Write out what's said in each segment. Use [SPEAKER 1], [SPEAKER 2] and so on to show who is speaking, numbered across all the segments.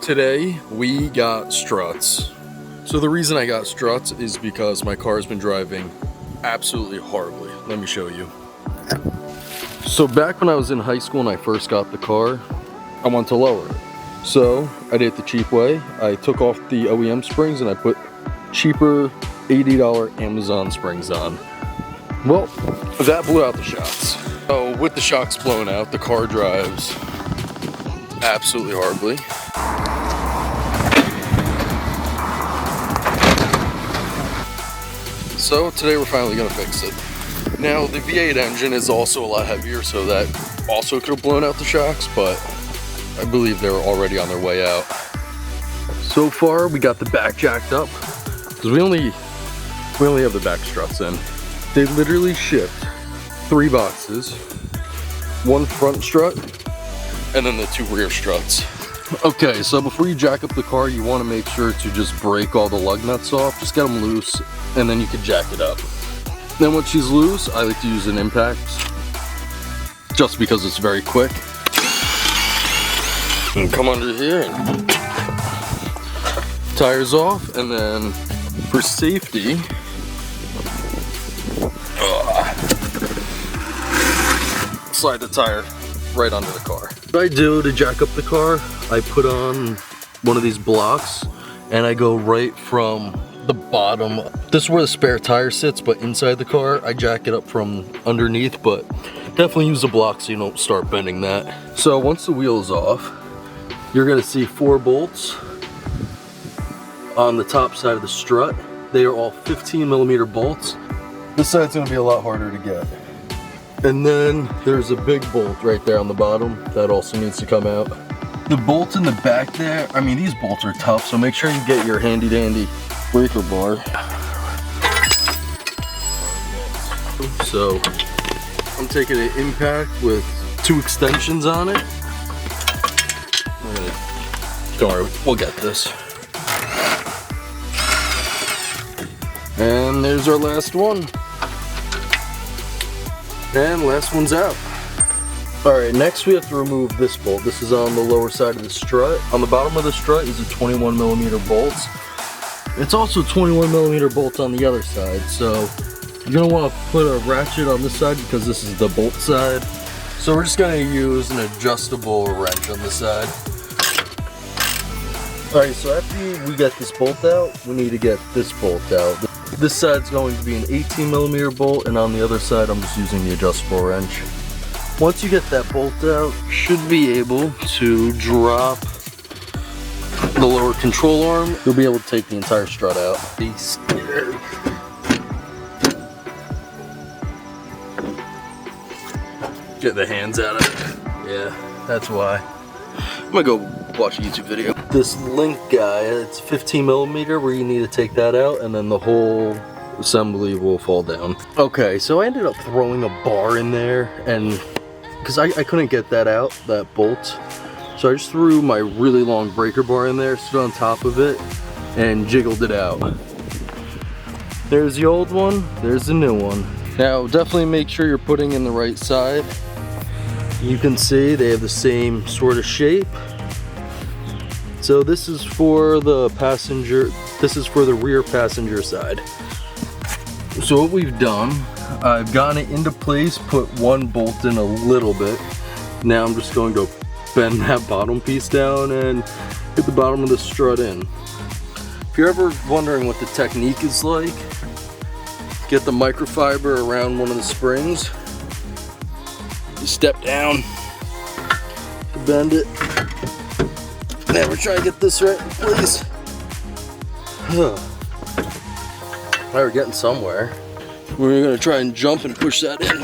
[SPEAKER 1] Today we got Struts. So the reason I got Struts is because my car has been driving absolutely horribly. Let me show you. So back when I was in high school and I first got the car, I wanted to lower it. So I did it the cheap way. I took off the OEM springs and I put cheaper $80 Amazon springs on. Well, that blew out the shocks. So with the shocks blown out, the car drives absolutely horribly. So today we're finally gonna fix it. Now the V8 engine is also a lot heavier, so that also could have blown out the shocks, but I believe they were already on their way out. So far we got the back jacked up, because we only have the back struts in. They literally shipped 3 boxes, 1 front strut, and then the 2 rear struts. Okay, so before you jack up the car, you want to make sure to just break all the lug nuts off. Just get them loose, and then you can jack it up. Then once she's loose, I like to use an impact, just because it's very quick. And come under here, and tires off, and then for safety, slide the tire right under the car. What I do to jack up the car, I put on one of these blocks and I go right from the bottom. This is where the spare tire sits, but inside the car, I jack it up from underneath, but definitely use a block so you don't start bending that. So once the wheel is off, you're gonna see 4 bolts on the top side of the strut. They are all 15mm bolts. This side's gonna be a lot harder to get. And then there's a big bolt right there on the bottom that also needs to come out. The bolt in the back there, I mean, these bolts are tough, so make sure you get your handy dandy breaker bar. So I'm taking an impact with 2 extensions on it. Don't worry, we'll get this. And there's our last one. And last one's out. Alright, next we have to remove this bolt. This is on the lower side of the strut. On the bottom of the strut is a 21mm bolt. It's also 21mm bolt on the other side, so you're going to want to put a ratchet on this side because this is the bolt side. So we're just going to use an adjustable wrench on this side. Alright, so after we get this bolt out, we need to get this bolt out. This side's going to be an 18mm bolt, and on the other side I'm just using the adjustable wrench. Once you get that bolt out, you should be able to drop the lower control arm. You'll be able to take the entire strut out. Be scared. Get the hands out of it. Yeah, that's why. I'm gonna go watch a YouTube video. This link guy, it's 15mm where you need to take that out, and then the whole assembly will fall down. Okay, so I ended up throwing a bar in there, and because I couldn't get that out, that bolt, so I just threw my really long breaker bar in there, stood on top of it, and jiggled it out. There's the old one, there's the new one. Now definitely make sure you're putting in the right side. You can see they have the same sort of shape. So this is for the passenger, this is for the rear passenger side. So what we've done, I've gotten it into place, put 1 bolt in a little bit. Now I'm just going to bend that bottom piece down and hit the bottom of the strut in. If you're ever wondering what the technique is like, get the microfiber around one of the springs. You step down, bend it. Now we're trying to get this right in place. Now we're getting somewhere. We're gonna try and jump and push that in.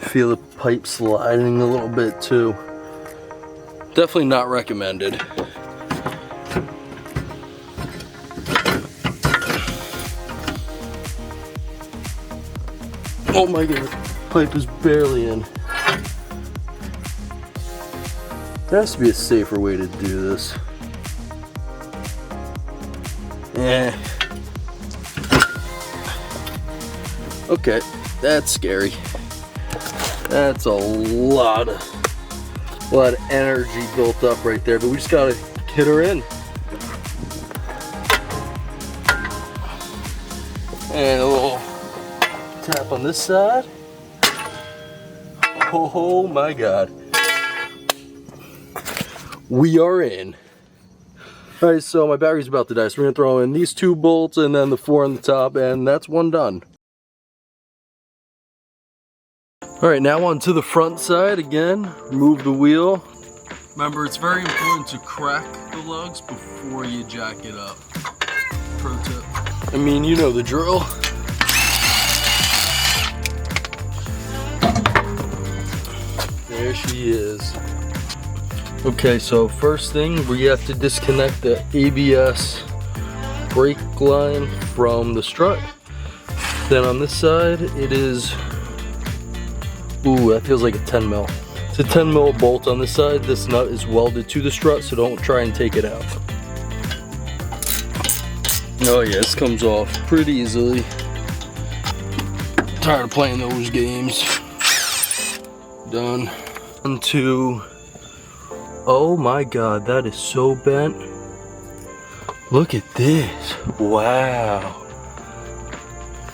[SPEAKER 1] Feel the pipe sliding a little bit too. Definitely not recommended. Oh my god, pipe is barely in. There has to be a safer way to do this. Yeah. Okay, that's scary. That's a lot of A lot of energy built up right there, but we just gotta hit her in. And a little tap on this side. Oh my God. We are in. All right, so my battery's about to die, so we're gonna throw in these 2 bolts and then the 4 on the top, and that's one done. All right, now on to the front side again. Remove the wheel. Remember, it's very important to crack the lugs before you jack it up. Pro tip. I mean, you know the drill. There she is. Okay, so first thing, we have to disconnect the ABS brake line from the strut. Then on this side, it is, ooh, that feels like a 10 mil. It's a 10 mil bolt on this side. This nut is welded to the strut, so don't try and take it out. Oh yeah, this comes off pretty easily. Tired of playing those games. Done. Onto, oh my God, that is so bent. Look at this. Wow.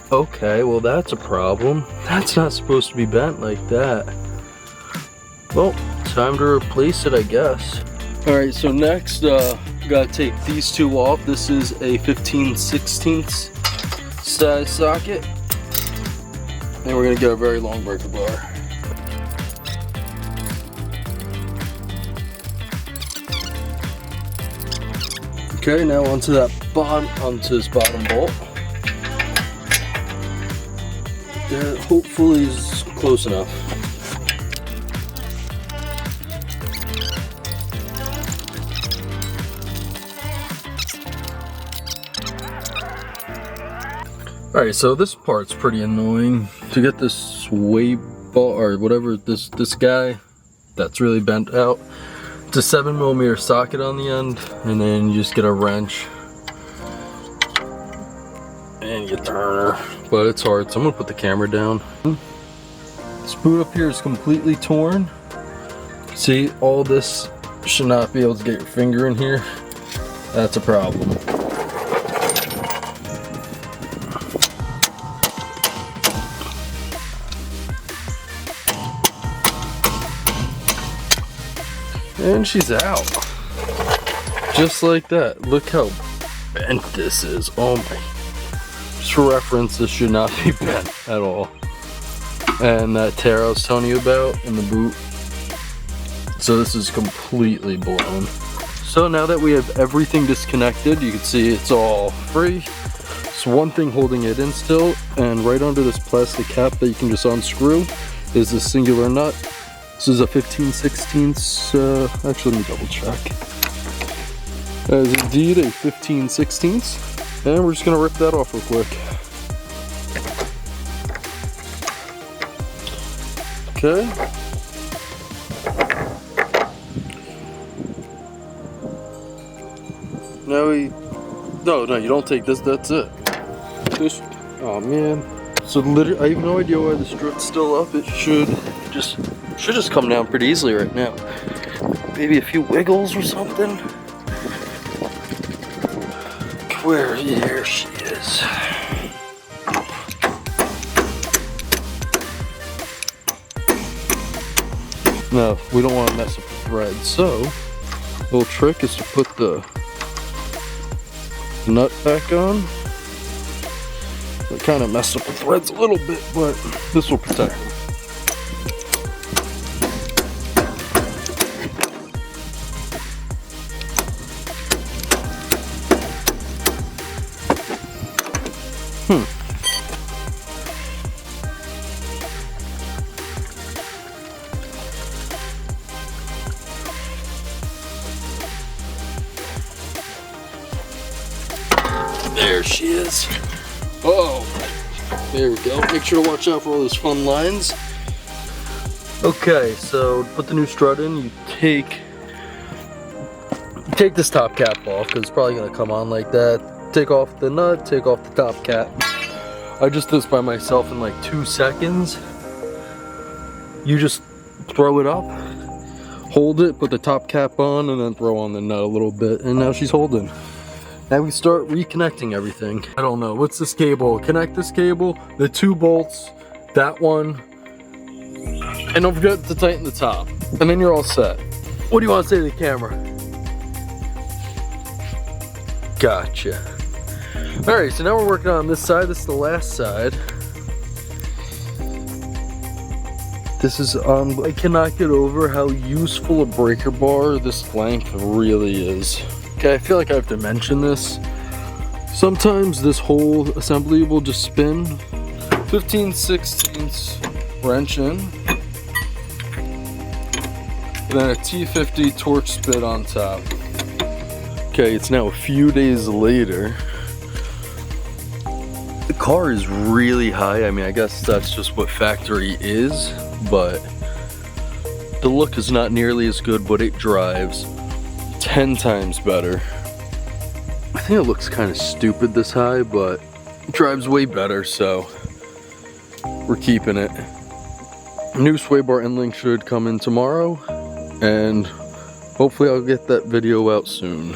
[SPEAKER 1] Okay, well that's a problem. That's not supposed to be bent like that. Well, time to replace it, I guess. All right, so next, gotta take these 2 off. This is a 15/16 size socket. And we're gonna get a very long breaker bar. Okay, now onto this bottom bolt. That hopefully is close enough. Alright, so this part's pretty annoying. To get this sway bar, or whatever, this guy that's really bent out. It's a 7mm socket on the end, and then you just get a wrench and you turn her. But it's hard, so I'm gonna put the camera down. This boot up here is completely torn. See, all this should not be able to get your finger in here. That's a problem. And she's out. Just like that. Look how bent this is. Oh my. Just for reference, this should not be bent at all. And that tear I was telling you about in the boot. So this is completely blown. So now that we have everything disconnected, you can see it's all free. So one thing holding it in still, and right under this plastic cap that you can just unscrew is this singular nut. This is a 15/16, actually let me double check. That is indeed a 15/16, and we're just gonna rip that off real quick. Okay. Now no, you don't take this, that's it. This, oh man. So literally, I have no idea why the strut's still up. It should just come down pretty easily right now. Maybe a few wiggles or something. Here she is. No, we don't want to mess up the thread. So, little trick is to put the nut back on. It kind of messed up the threads a little bit, but this will protect them. There she is. Oh, there we go. Make sure to watch out for all those fun lines. Okay, so to put the new strut in, you take this top cap off because it's probably gonna come on like that. Take off the nut, take off the top cap. I just did this by myself in like 2 seconds. You just throw it up, hold it, put the top cap on, and then throw on the nut a little bit, and now she's holding. Now we start reconnecting everything. I don't know, what's this cable? Connect this cable, the 2 bolts, that one, and don't forget to tighten the top. And then you're all set. What do you want to say to the camera? Gotcha. Alright, so now we're working on this side. This is the last side. This is, I cannot get over how useful a breaker bar this length really is. Okay, I feel like I have to mention this. Sometimes this whole assembly will just spin. 15/16 wrench in. And then a T50 torque spit on top. Okay, it's now a few days later. The car is really high. I mean, I guess that's just what factory is, but the look is not nearly as good, but it drives 10 times better. I think it looks kind of stupid this high, but it drives way better, so we're keeping it. New sway bar end link should come in tomorrow, and hopefully I'll get that video out soon.